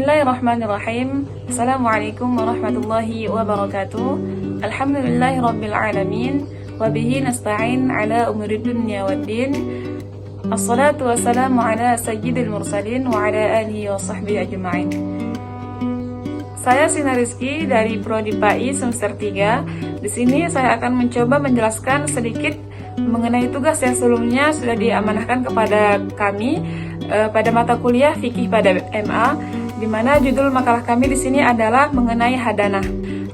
Bismillahirrahmanirrahim. Assalamualaikum warahmatullahi wabarakatuh. Alhamdulillahi rabbil alamin. Wabihi nasta'in ala umuri dunya waddin. Assalatu wassalamu ala sayyidil mursalin wa ala alihi wa sahbihi ajma'in. Saya Sina Rizky dari Prodi PAI semester 3. Di sini saya akan mencoba menjelaskan sedikit mengenai tugas yang sebelumnya sudah diamanahkan kepada kami pada mata kuliah fikih pada MA, di mana judul makalah kami di sini adalah mengenai hadanah.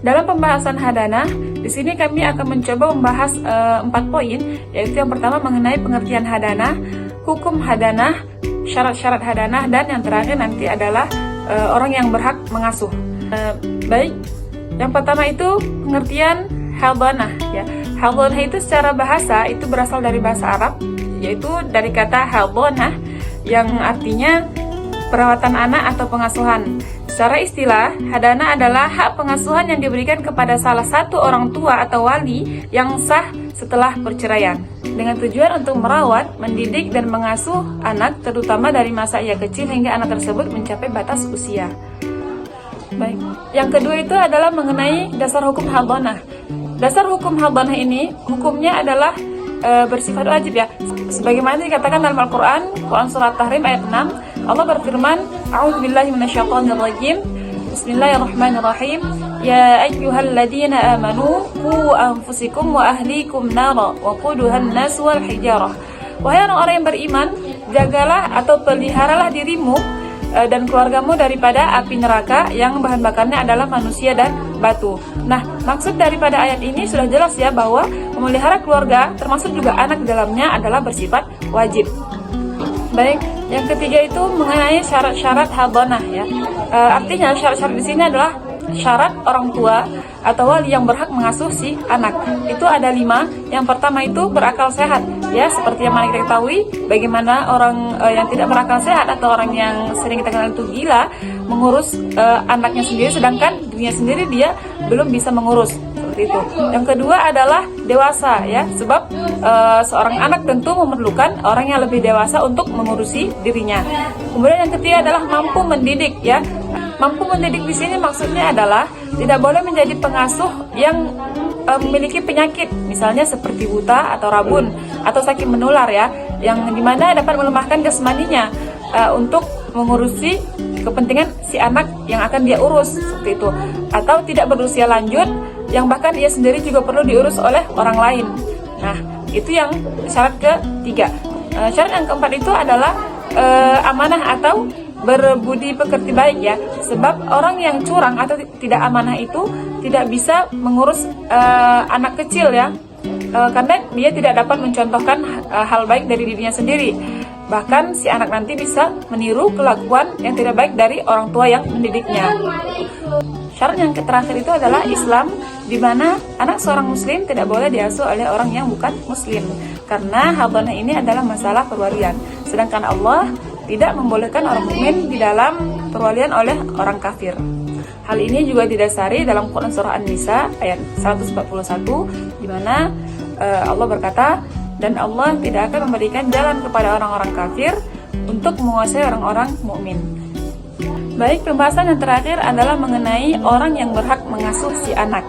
Dalam pembahasan hadanah, di sini kami akan mencoba membahas 4 poin, yaitu yang pertama mengenai pengertian hadanah, hukum hadanah, syarat-syarat hadanah, dan yang terakhir nanti adalah orang yang berhak mengasuh. Baik, yang pertama itu pengertian hadanah. Ya, hadanah itu secara bahasa itu berasal dari bahasa Arab, yaitu dari kata hadanah yang artinya perawatan anak atau pengasuhan. Secara istilah, hadanah adalah hak pengasuhan yang diberikan kepada salah satu orang tua atau wali yang sah setelah perceraian, dengan tujuan untuk merawat, mendidik, dan mengasuh anak, terutama dari masa ia kecil hingga anak tersebut mencapai batas usia. Baik, yang kedua itu adalah mengenai dasar hukum hadanah. Dasar hukum hadanah ini, hukumnya adalah bersifat wajib, ya. Sebagaimana dikatakan dalam Al-Quran, Quran Surat Tahrim ayat 6, Allah berfirman, A'udzubillahi minasyaitonirrajim, Bismillahirrahmanirrahim, Ya ayyuhalladzina amanu qu anfusikum wa ahlikum nara wa quduhan nas wal hijarah. Wahai orang-orang yang beriman, jagalah atau peliharalah dirimu dan keluargamu daripada api neraka yang bahan bakarnya adalah manusia dan batu. Nah, maksud daripada ayat ini sudah jelas, ya, bahwa memelihara keluarga termasuk juga anak di dalamnya adalah bersifat wajib. Baik, yang ketiga itu mengenai syarat-syarat hadanah, ya. Artinya syarat-syarat di sini adalah syarat orang tua atau wali yang berhak mengasuh si anak. Itu ada 5. Yang pertama itu berakal sehat, ya, seperti yang mana kita ketahui bagaimana orang yang tidak berakal sehat atau orang yang sering kita kenal itu gila mengurus anaknya sendiri, sedangkan dirinya sendiri dia belum bisa mengurus, seperti itu. Yang kedua adalah dewasa, ya, sebab seorang anak tentu memerlukan orang yang lebih dewasa untuk mengurusi dirinya. Kemudian yang ketiga adalah mampu mendidik, ya. Mampu mendidik di sini maksudnya adalah tidak boleh menjadi pengasuh yang memiliki penyakit, misalnya seperti buta atau rabun atau sakit menular, ya, yang dimana dapat melemahkan jasmaninya untuk mengurusi kepentingan si anak yang akan dia urus, seperti itu. Atau tidak berusia lanjut yang bahkan ia sendiri juga perlu diurus oleh orang lain. Nah, itu yang syarat ketiga. Syarat yang keempat itu adalah amanah atau berbudi pekerti baik, ya, sebab orang yang curang atau tidak amanah itu tidak bisa mengurus anak kecil, ya, karena dia tidak dapat mencontohkan hal baik dari dirinya sendiri. Bahkan si anak nanti bisa meniru kelakuan yang tidak baik dari orang tua yang mendidiknya. Syarat yang terakhir itu adalah Islam, di mana anak seorang muslim tidak boleh diasuh oleh orang yang bukan muslim, karena hadanah ini adalah masalah perwalian, sedangkan Allah tidak membolehkan orang mukmin di dalam perwalian oleh orang kafir. Hal ini juga didasari dalam Quran Surah An-Nisa ayat 141, di mana Allah berkata, dan Allah tidak akan memberikan jalan kepada orang-orang kafir untuk menguasai orang-orang mukmin. Baik, pembahasan yang terakhir adalah mengenai orang yang berhak mengasuh si anak.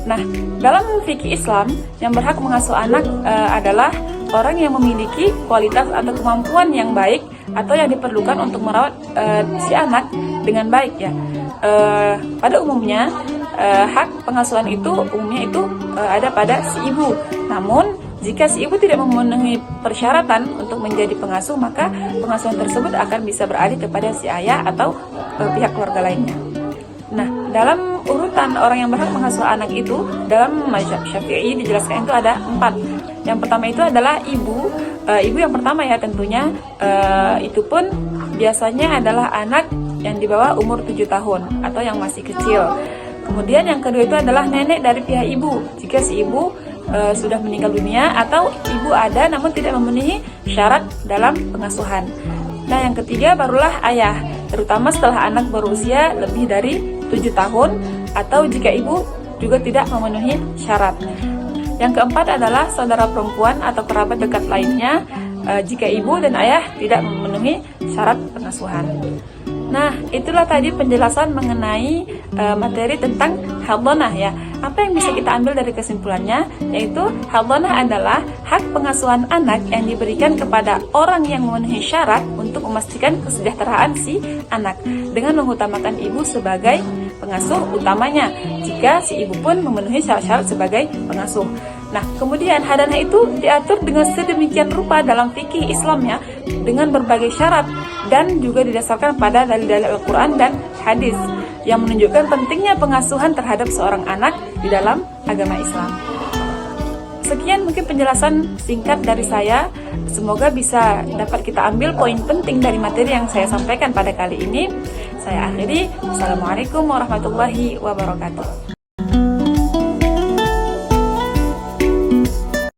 Nah, dalam fikih Islam, yang berhak mengasuh anak adalah orang yang memiliki kualitas atau kemampuan yang baik atau yang diperlukan untuk merawat si anak dengan baik, ya. Pada umumnya hak pengasuhan itu umumnya itu ada pada si ibu. Namun jika si ibu tidak memenuhi persyaratan untuk menjadi pengasuh, maka pengasuhan tersebut akan bisa beralih kepada si ayah atau pihak keluarga lainnya. Nah, dalam urutan orang yang berhak mengasuh anak itu, dalam mazhab Syafi'i dijelaskan itu ada 4. Yang pertama itu adalah ibu. Ibu yang pertama, ya, tentunya itu pun biasanya adalah anak yang di bawah umur 7 tahun atau yang masih kecil. Kemudian yang kedua itu adalah nenek dari pihak ibu, jika si ibu sudah meninggal dunia atau ibu ada namun tidak memenuhi syarat dalam pengasuhan. Nah, yang ketiga barulah ayah, terutama setelah anak berusia lebih dari 7 tahun atau jika ibu juga tidak memenuhi syarat. Yang keempat adalah saudara perempuan atau kerabat dekat lainnya jika ibu dan ayah tidak memenuhi syarat pengasuhan. Nah, itulah tadi penjelasan mengenai materi tentang hadhanah ya. Apa yang bisa kita ambil dari kesimpulannya? Yaitu hadhanah adalah hak pengasuhan anak yang diberikan kepada orang yang memenuhi syarat untuk memastikan kesejahteraan si anak dengan mengutamakan ibu sebagai pengasuh utamanya jika si ibu pun memenuhi syarat-syarat sebagai pengasuh. Nah, kemudian hadhanah itu diatur dengan sedemikian rupa dalam fikih Islam ya, dengan berbagai syarat dan juga didasarkan pada dalil-dalil Al-Quran dan hadis yang menunjukkan pentingnya pengasuhan terhadap seorang anak di dalam agama Islam. Sekian mungkin penjelasan singkat dari saya. Semoga bisa dapat kita ambil poin penting dari materi yang saya sampaikan pada kali ini. Saya akhiri. Wassalamualaikum warahmatullahi wabarakatuh.